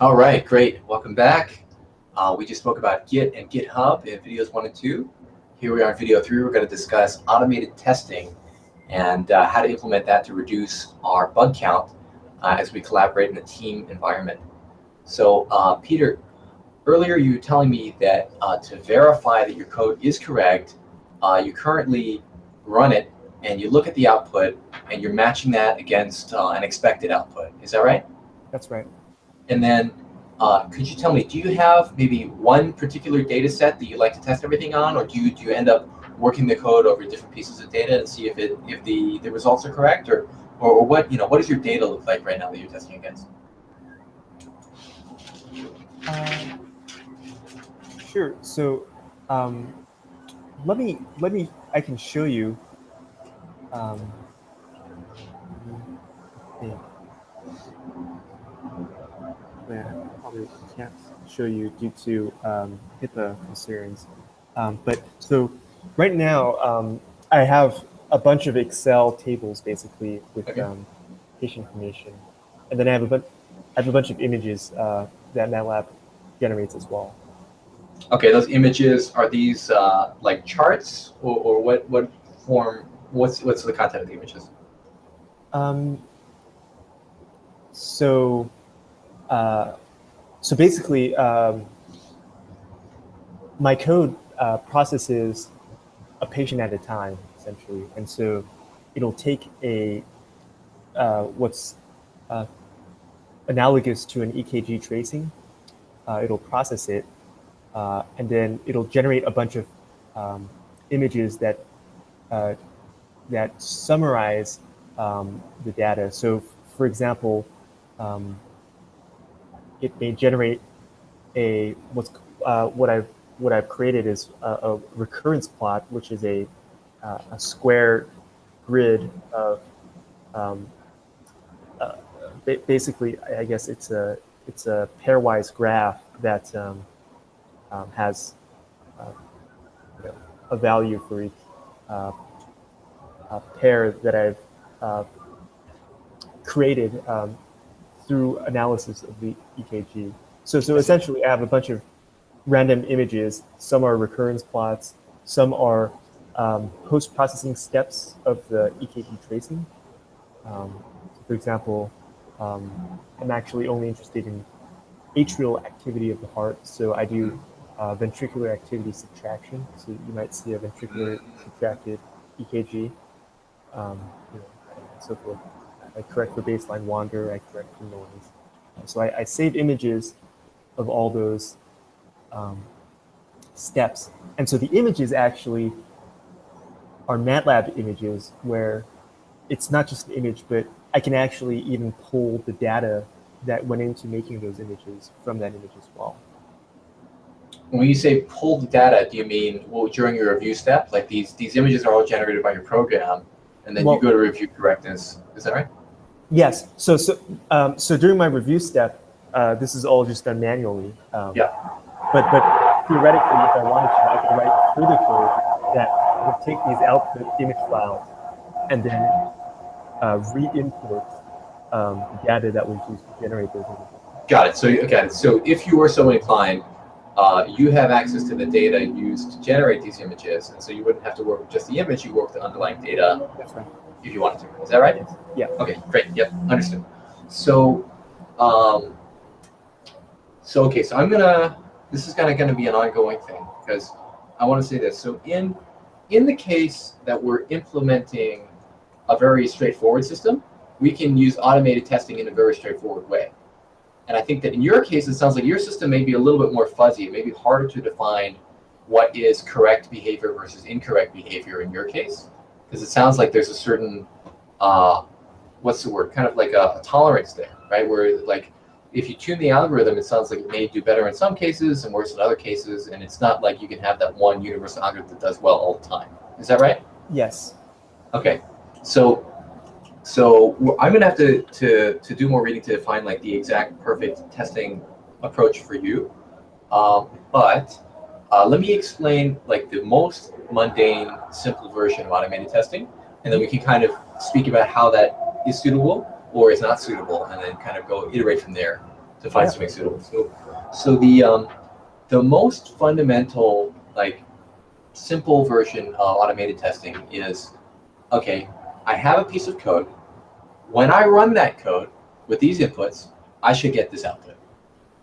All right, great. Welcome back. We just spoke about Git and GitHub in videos 1 and 2. Here we are in video 3. We're going to discuss automated testing and how to implement that to reduce our bug count as we collaborate in a team environment. So, Peter, earlier you were telling me that to verify that your code is correct, you currently run it and you look at the output and you're matching that against an expected output. Is that right? That's right. And then could you tell me, do you have maybe one particular data set that you like to test everything on, or do you end up working the code over different pieces of data and see if the results are correct, or what what does your data look like right now that you're testing against? Sure. So let me I can show you. Yeah. Probably can't show you due to HIPAA concerns. But so right now I have a bunch of Excel tables basically with Okay. patient information, and then I have a bunch of images that MATLAB generates as well. Okay, those images, are these like charts, or what form? What's the content of the images? So basically, my code processes a patient at a time, essentially, and so it'll take a what's analogous to an EKG tracing. It'll process it, and then it'll generate a bunch of images that summarize the data. So, for example, it may generate what I've created is a recurrence plot, which is a square grid of basically, I guess it's a pairwise graph that has a value for each pair that I've created through analysis of the EKG. So essentially, I have a bunch of random images. Some are recurrence plots. Some are post-processing steps of the EKG tracing. For example, I'm actually only interested in atrial activity of the heart. So I do ventricular activity subtraction. So you might see a ventricular subtracted EKG, and so forth. I correct for baseline wander, I correct for noise. So I save images of all those steps. And so the images actually are MATLAB images where it's not just an image, but I can actually even pull the data that went into making those images from that image as well. When you say pull the data, do you mean during your review step? Like these images are all generated by your program, and then you go to review correctness. Is that right? Yes. So during my review step, this is all just done manually. Yeah. But theoretically, if I wanted to, I could write further code that would take these output image files and then re-import the data that was used to generate those images. Got it. So if you were so inclined, you have access to the data used to generate these images, and so you wouldn't have to work with just the image. You work with the underlying data. That's right. If you wanted to. Is that right? Yes. Yeah. Okay, great. Yep, understood. So, so this is kind of gonna be an ongoing thing, because I want to say this. So in the case that we're implementing a very straightforward system, we can use automated testing in a very straightforward way. And I think that in your case, it sounds like your system may be a little bit more fuzzy. It may be harder to define what is correct behavior versus incorrect behavior in your case, because it sounds like there's a certain, what's the word, kind of like a tolerance there, right? Where like, if you tune the algorithm, it sounds like it may do better in some cases and worse in other cases, and it's not like you can have that one universal algorithm that does well all the time. Is that right? Yes. Okay, so I'm gonna have to do more reading to define like the exact perfect testing approach for you, but let me explain like the most mundane, simple version of automated testing, and then we can kind of speak about how that is suitable or is not suitable, and then kind of go iterate from there. to find something suitable. So the most fundamental, like, simple version of automated testing is, okay, I have a piece of code. When I run that code with these inputs, I should get this output,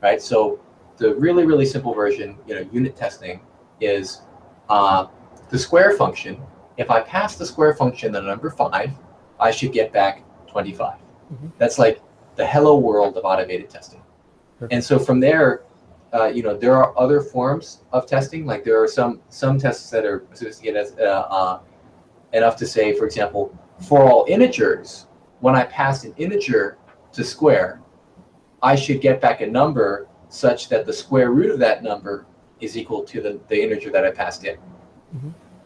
right? So the really, really simple version, unit testing is the square function. If I pass the square function the number 5, I should get back 25. That's like the hello world of automated testing. And so from there, there are other forms of testing. Like there are some tests that are sophisticated enough to say, for example, for all integers, when I pass an integer to square, I should get back a number such that the square root of that number is equal to the integer that I passed in.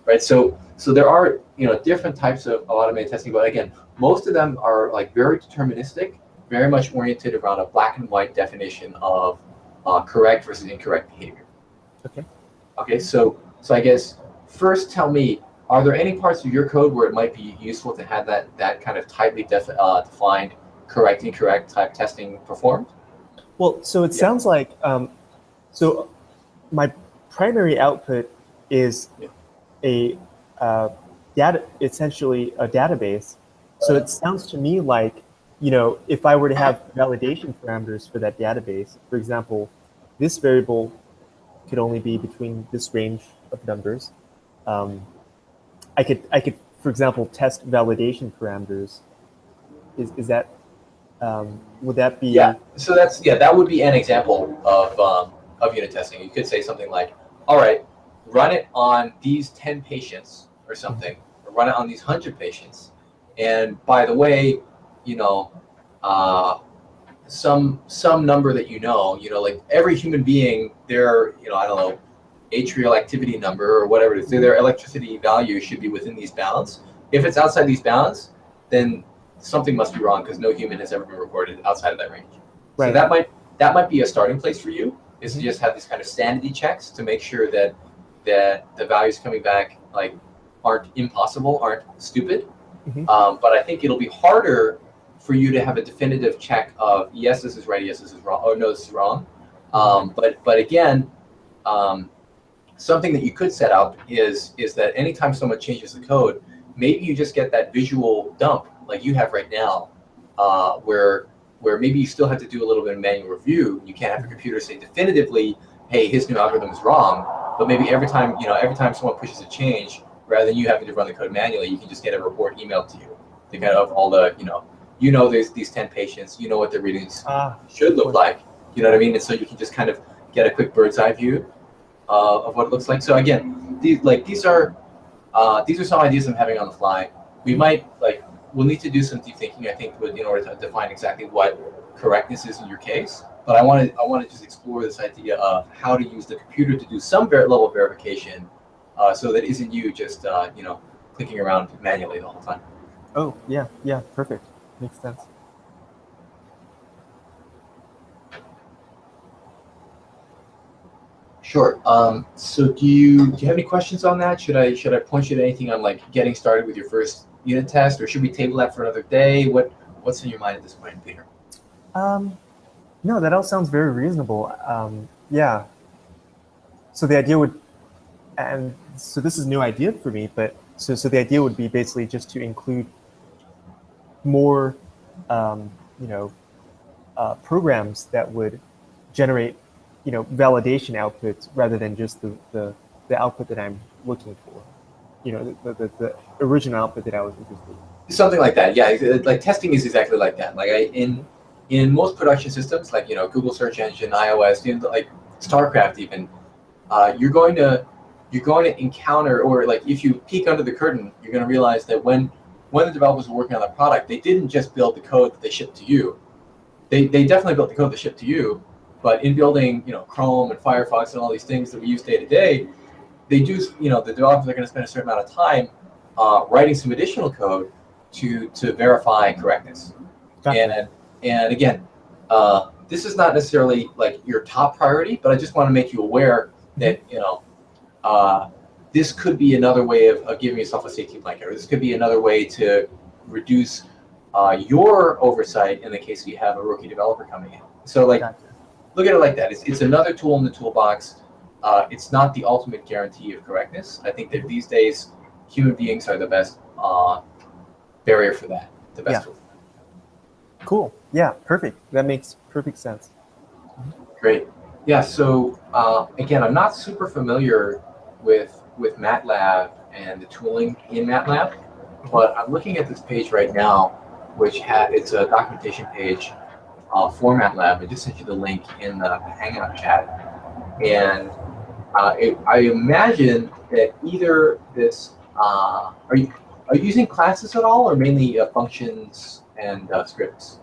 Right? So there are different types of automated testing, but again, most of them are like very deterministic, very much oriented around a black and white definition of correct versus incorrect behavior. Okay. So I guess first tell me, are there any parts of your code where it might be useful to have that kind of tightly defined correct incorrect type testing performed? Well, so it sounds like so my primary output is a essentially a database. So it sounds to me like, if I were to have validation parameters for that database, for example, this variable could only be between this range of numbers. I could, for example, test validation parameters. Is that would that be? Yeah. So that would be an example of unit testing. You could say something like, all right, run it on these 10 patients or something, or run it on these 100 patients. And by the way, some number that like every human being, their I don't know, atrial activity number or whatever it is, their electricity value should be within these bounds. If it's outside these bounds, then something must be wrong because no human has ever been recorded outside of that range. Right. So that might be a starting place for you, is to just have these kind of sanity checks to make sure that the values coming back like aren't impossible, aren't stupid. But I think it'll be harder for you to have a definitive check of yes, this is right, yes, this is wrong, or no, this is wrong. But again, something that you could set up is that anytime someone changes the code, maybe you just get that visual dump like you have right now, where maybe you still have to do a little bit of manual review. You can't have your computer say definitively, hey, his new algorithm is wrong. But maybe every time someone pushes a change, rather than you having to run the code manually, you can just get a report emailed to you. To kind of all the, there's these 10 patients, what their readings should look like. You know what I mean? And so you can just kind of get a quick bird's eye view of what it looks like. So again, these are some ideas I'm having on the fly. We might we'll need to do some deep thinking, I think, in order to define exactly what correctness is in your case. But I want to just explore this idea of how to use the computer to do some level of verification, so that isn't you just clicking around manually the whole time. Oh yeah, perfect, makes sense. Sure. So do you have any questions on that? Should I point you to anything on like getting started with your first unit test, or should we table that for another day? What's in your mind at this point, Peter? No, that all sounds very reasonable. Yeah. So the idea would, and so this is a new idea for me, but so the idea would be basically just to include more, programs that would generate, validation outputs rather than just the output that I'm looking for. The original output that I was interested in. Something like that, yeah. Like testing is exactly like that. Like in most production systems, like Google search engine, iOS, like StarCraft, even, you're going to encounter, or like if you peek under the curtain, you're going to realize that when the developers were working on the product, they didn't just build the code that they shipped to you. They definitely built the code that shipped to you, but in building Chrome and Firefox and all these things that we use day to day, they do, the developers are going to spend a certain amount of time writing some additional code to verify correctness. Gotcha. And again, this is not necessarily like your top priority, but I just want to make you aware that this could be another way of giving yourself a safety blanket, or this could be another way to reduce your oversight in the case you have a rookie developer coming in. So like, Gotcha. look at it like that. It's another tool in the toolbox. It's not the ultimate guarantee of correctness. I think that these days, human beings are the best barrier for that, the best tool. Cool. Yeah, perfect. That makes perfect sense. Great. Yeah, so again, I'm not super familiar with MATLAB and the tooling in MATLAB, but I'm looking at this page right now, which it's a documentation page for MATLAB. I just sent you the link in the Hangout chat. And I imagine that either this, are you using classes at all, or mainly functions and scripts?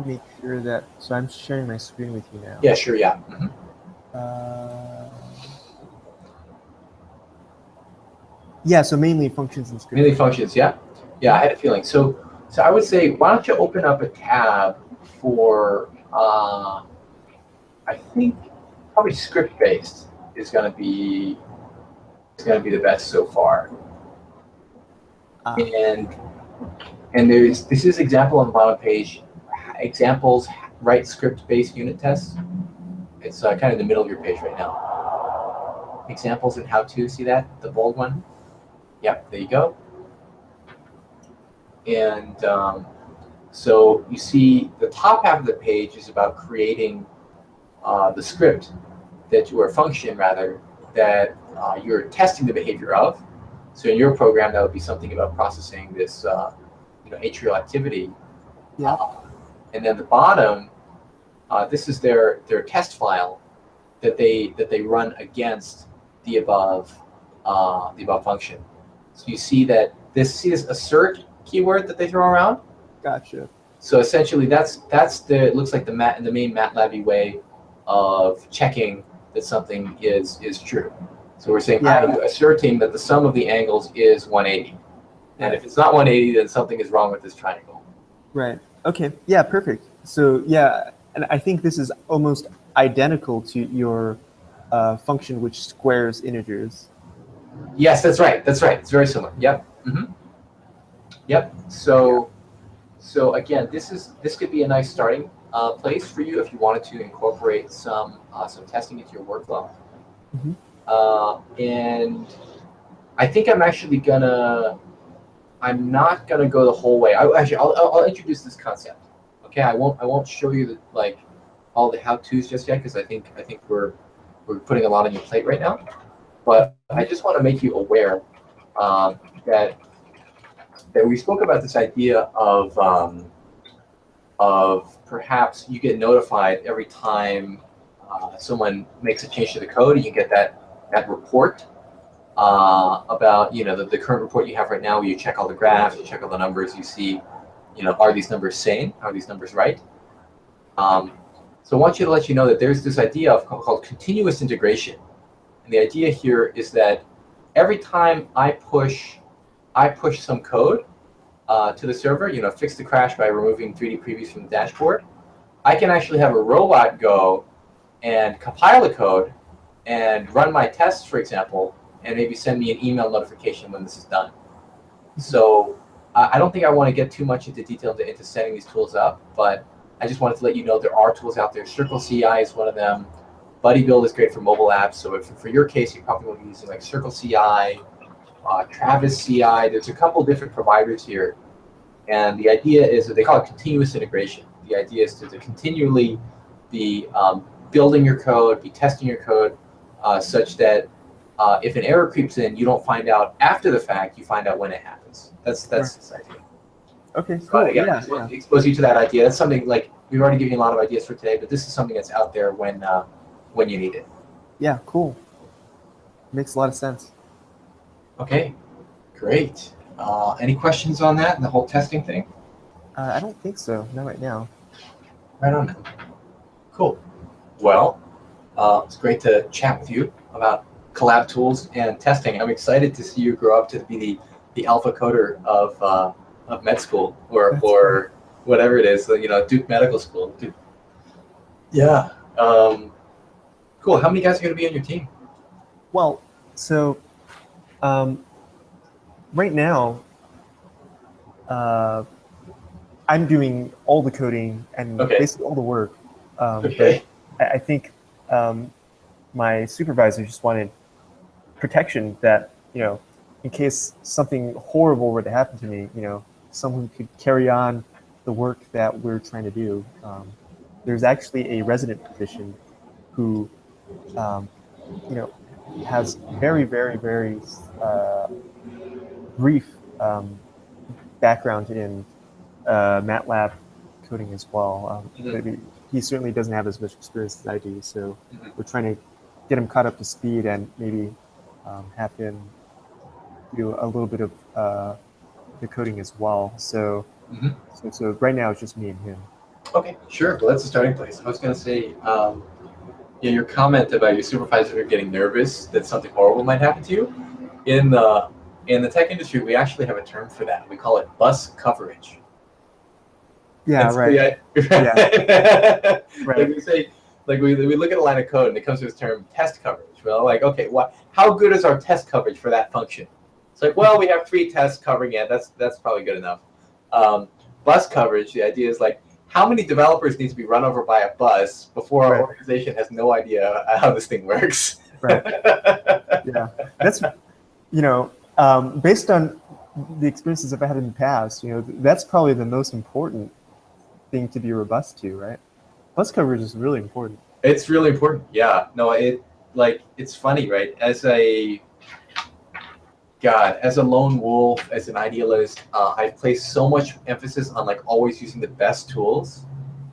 Make sure that, so I'm sharing my screen with you now. Yeah, sure, yeah. Yeah, so mainly functions and scripts. Mainly functions, yeah? Yeah, I had a feeling. So I would say, why don't you open up a tab for, I think probably script-based is going to be the best so far. And this is example on the bottom page. Examples, write script-based unit tests. It's kind of in the middle of your page right now. Examples and how to, see that? The bold one? Yep, there you go. And so you see the top half of the page is about creating the script or function rather, that you're testing the behavior of. So in your program, that would be something about processing this atrial activity. Yeah. And then the bottom, this is their test file that they run against the above function. So you see that this assert keyword that they throw around. Gotcha. So essentially, it looks like the main MATLAB way of checking that something is true. So we're saying I'm asserting that the sum of the angles is 180, and if it's not 180, then something is wrong with this triangle. Right. Okay. Yeah. Perfect. So yeah, and I think this is almost identical to your function which squares integers. Yes, that's right. That's right. It's very similar. Yep. Yep. So again, this could be a nice starting place for you if you wanted to incorporate some testing into your workflow. And I think I'm not gonna go the whole way. I'll introduce this concept. Okay, I won't show you all the how-tos just yet, because I think we're putting a lot on your plate right now. But I just want to make you aware that we spoke about this idea of perhaps you get notified every time someone makes a change to the code, and you get that report about the current report you have right now, where you check all the graphs, you check all the numbers, you see are these numbers sane, are these numbers right? So I want you to let you know that there's this idea called continuous integration, and the idea here is that every time I push some code to the server, fix the crash by removing 3D previews from the dashboard, I can actually have a robot go and compile the code and run my tests, for example, and maybe send me an email notification when this is done. So I don't think I want to get too much into detail into setting these tools up, but I just wanted to let you know there are tools out there. Circle CI is one of them. Buddy Build is great for mobile apps. So for your case, you probably will be using like Circle CI, Travis CI. There's a couple different providers here. And the idea is that they call it continuous integration. The idea is to continually be building your code, be testing your code, such that if an error creeps in, you don't find out after the fact, you find out when it happens. That's this idea. Okay, cool. Again, I just want to expose you to that idea. That's something like we've already given you a lot of ideas for today, but this is something that's out there when you need it. Yeah, cool. Makes a lot of sense. Okay, great. Any questions on that and the whole testing thing? I don't think so. Not right now. Right on. Cool. Well, it's great to chat with you about collab tools and testing. I'm excited to see you grow up to be the alpha coder of med school or whatever it is, Duke Medical School. Duke. Yeah. Cool. How many guys are going to be on your team? Well, so right now, I'm doing all the coding and Okay. basically all the work. Okay. But I think my supervisor just wanted protection that, in case something horrible were to happen to me, someone could carry on the work that we're trying to do. There's actually a resident physician who, um, you know, has very, very, very brief background in MATLAB coding as well. Mhm. Maybe he certainly doesn't have as much experience as I do, so Mhm. we're trying to get him caught up to speed and maybe have him do a little bit of the coding as well. So, Mhm. so right now it's just me and him. Okay, sure. Well, that's a starting place. I was going to say, yeah, your comment about your supervisor getting nervous that something horrible might happen to you. In the tech industry, we actually have a term for that. We call it bus coverage. Yeah, And so, right. yeah, Yeah, like right. we say, like we look at a line of code and it comes to this term test coverage. Well, like, okay, how good is our test coverage for that function? It's like, well, we have 3 tests covering it. That's probably good enough. Um, Bus coverage, the idea is like, how many developers need to be run over by a bus before our Right, organization has no idea how this thing works? right. Yeah, that's based on the experiences I've had in the past. That's probably the most important thing to be robust to, right? Bus coverage is really important. It's really important. Yeah. No, it's funny, right? As a lone wolf, as an idealist, I've placed so much emphasis on like always using the best tools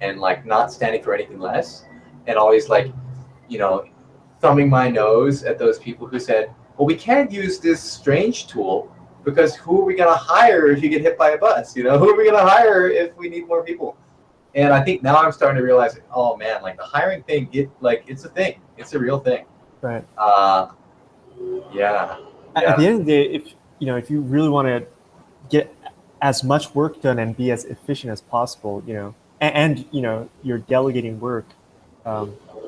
and like not standing for anything less, and always like, you know, thumbing my nose at those people who said, well, we can't use this strange tool because who are we going to hire if you get hit by a bus? Who are we going to hire if we need more people? And I think now I'm starting to realize, oh man, like the hiring thing, it's a thing. It's a real thing. Right. Uh, yeah, At yeah. the end of the day, if you really want to get as much work done and be as efficient as possible, and you're delegating work.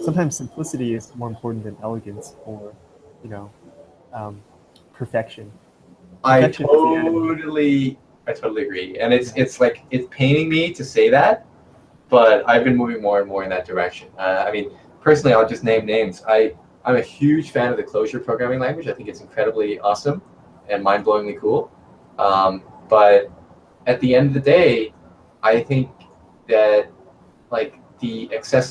Sometimes simplicity is more important than elegance or, you know, um, perfection. I Perfection is the enemy. totally, I totally agree. And it's Yeah. it's like it's paining me to say that, but I've been moving more and more in that direction. I mean, personally, I'll just name names. I'm a huge fan of the Clojure programming language. I think it's incredibly awesome and mind-blowingly cool. But at the end of the day, I think that like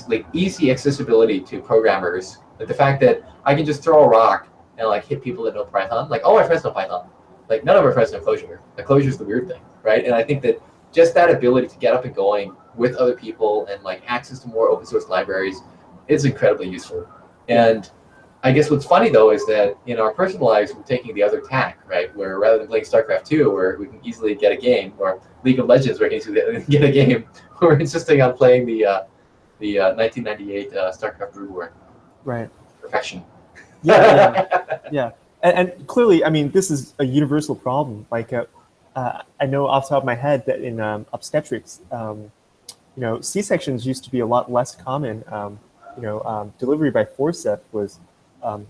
like easy accessibility to programmers, like the fact that I can just throw a rock and like hit people that know Python, like all my friends know Python, like none of my friends know Clojure. The Clojure is the weird thing, right? And I think that just that ability to get up and going with other people and like access to more open source libraries is incredibly useful. Yeah. And I guess what's funny though is that in our personal lives we're taking the other tack, right? Where rather than playing StarCraft 2, where we can easily get a game, or League of Legends, where we can easily get a game, we're insisting on playing the 1998 StarCraft Brood War. Right. Perfection. Yeah. Yeah. Yeah. And clearly, I mean, this is a universal problem. Like, I know off the top of my head that in obstetrics, C-sections used to be a lot less common. Delivery by forceps was, um,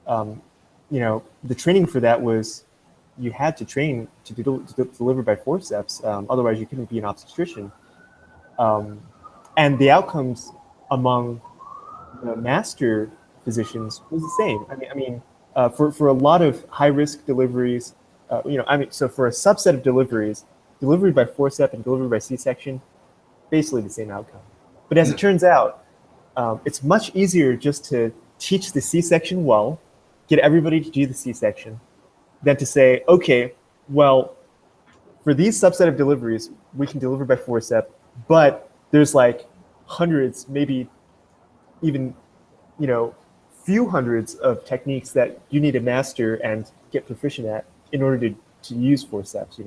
the training for that was you had to train to deliver by forceps. Otherwise, you couldn't be an obstetrician. And the outcomes among the master physicians was the same. For a lot of high risk deliveries, so for a subset of deliveries, delivery by forceps and delivery by C-section, basically the same outcome. But as it turns out, it's much easier just to teach the C-section well, get everybody to do the C-section, than to say, okay, well, for these subset of deliveries, we can deliver by forceps, but there's like hundreds, maybe even, few hundreds of techniques that you need to master and get proficient at in order to use forceps.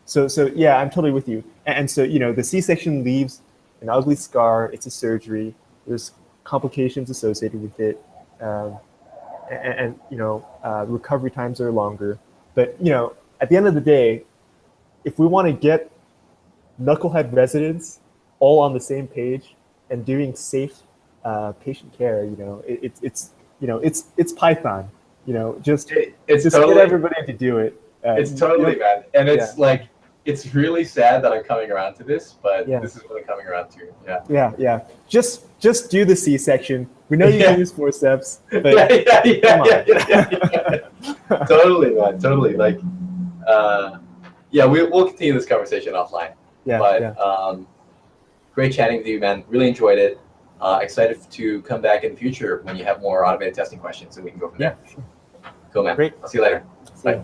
So yeah, I'm totally with you. And so, the C-section leaves an ugly scar. It's a surgery. There's complications associated with it. Recovery times are longer. But, at the end of the day, if we want to get knucklehead residents all on the same page and doing safe patient care, it's Python. Just It's just get totally everybody to do it. it's totally bad, and Yeah, it's like it's really sad that I'm coming around to this, but Yeah. this is what I'm coming around to. Yeah. Yeah. Just do the C section. We know you Yeah. can use forceps, but Yeah. Totally, man. Totally. Like, yeah, we'll continue this conversation offline. yeah, But yeah. great chatting with you, man. Really enjoyed it. Excited to come back in the future when you have more automated testing questions, and we can go from Yeah, there. Cool, man. Great. I'll see you later. See Bye. ya.